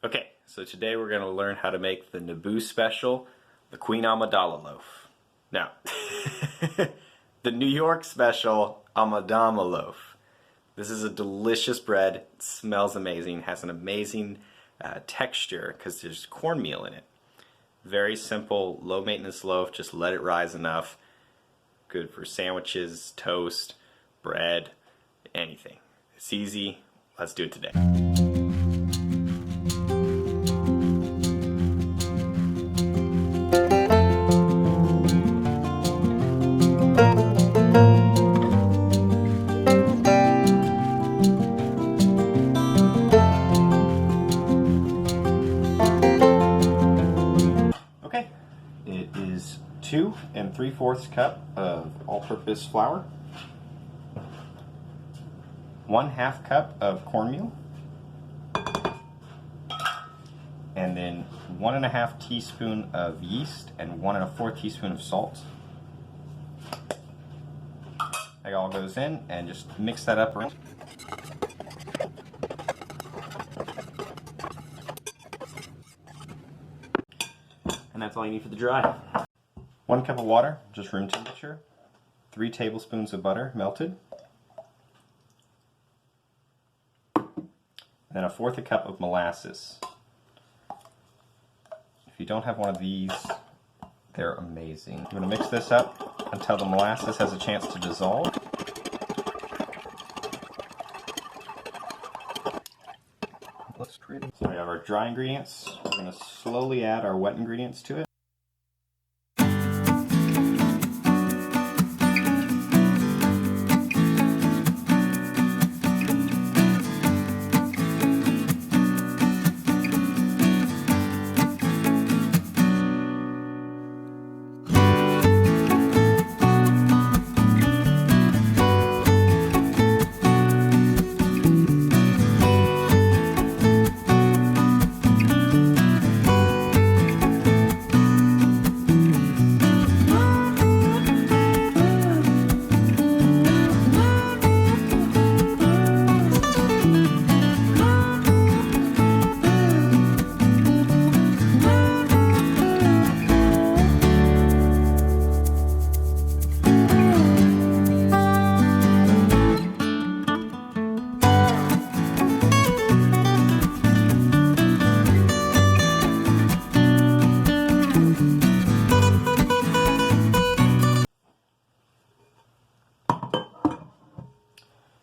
Okay, so today we're going to learn how to make the Naboo special, the Queen Amidala loaf. Now, the New York special Anadama loaf. This is a delicious bread. It smells amazing, has an amazing texture because there's cornmeal in it. Very simple, low maintenance loaf, just let it rise enough. Good for sandwiches, toast, bread, anything. It's easy. Let's do it today. Okay, it is 2 3/4 cup of all-purpose flour, 1/2 cup of cornmeal, and then 1 1/2 teaspoon of yeast and 1 1/4 teaspoon of salt. That all goes in and just mix that up around. And that's all you need for the dry. 1 cup of water, just room temperature. 3 tablespoons of butter, melted. And then 1/4 cup of molasses. If you don't have one of these, they're amazing. I'm going to mix this up until the molasses has a chance to dissolve. Looks pretty. So we have our dry ingredients. We're going to slowly add our wet ingredients to it.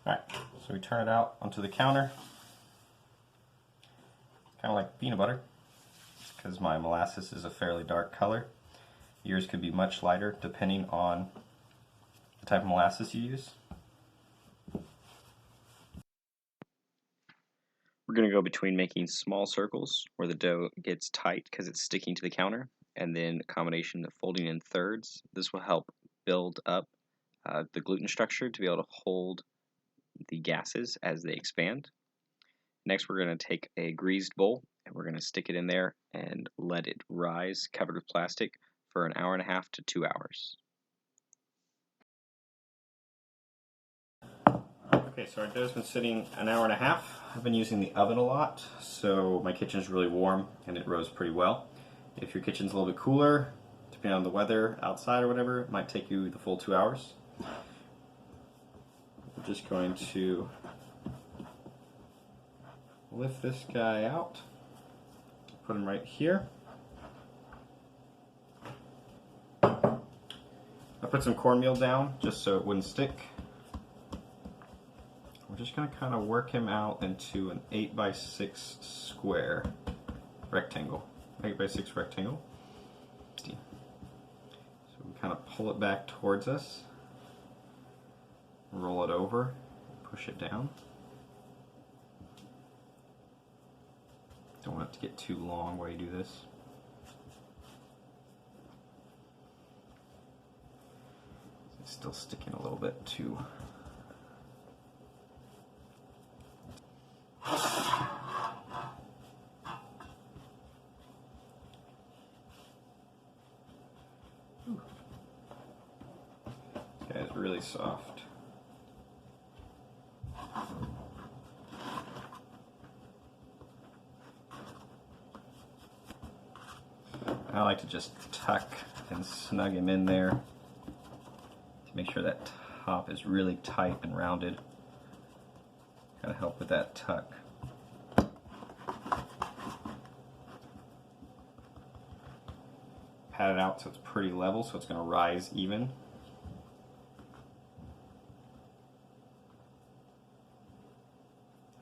Alright, so we turn it out onto the counter, kind of like peanut butter, because my molasses is a fairly dark color. Yours could be much lighter depending on the type of molasses you use. We're going to go between making small circles where the dough gets tight because it's sticking to the counter, and then a combination of folding in thirds. This will help build up the gluten structure to be able to hold the gases as they expand. Next, we're going to take a greased bowl and we're going to stick it in there and let it rise covered with plastic for 1.5 hours to 2 hours. Okay, so our dough's been sitting 1.5 hours. I've been using the oven a lot, so my kitchen's really warm and it rose pretty well. If your kitchen's a little bit cooler, depending on the weather outside or whatever, it might take you the full 2 hours. We're just going to lift this guy out, put him right here. I put some cornmeal down just so it wouldn't stick. We're just going to kind of work him out into an 8x6 square rectangle. 8x6 rectangle. So we kind of pull it back towards us, roll it over, push it down. Don't want it to get too long while you do this. It's still sticking a little bit too. This guy's really soft. I like to just tuck and snug him in there to make sure that top is really tight and rounded. Kind of help with that tuck. Pat it out so it's pretty level, so it's going to rise even.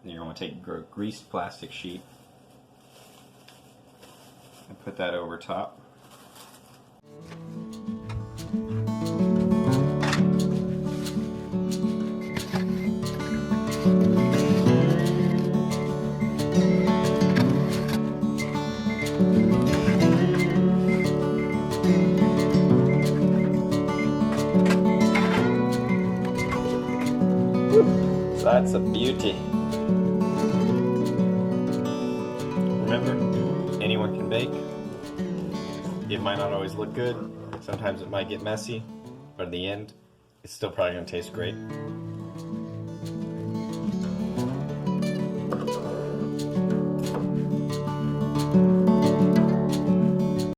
Then you're going to take a greased plastic sheet and put that over top. So that's a beauty. Remember, anyone can bake. It might not always look good. Sometimes it might get messy, but in the end, it's still probably going to taste great.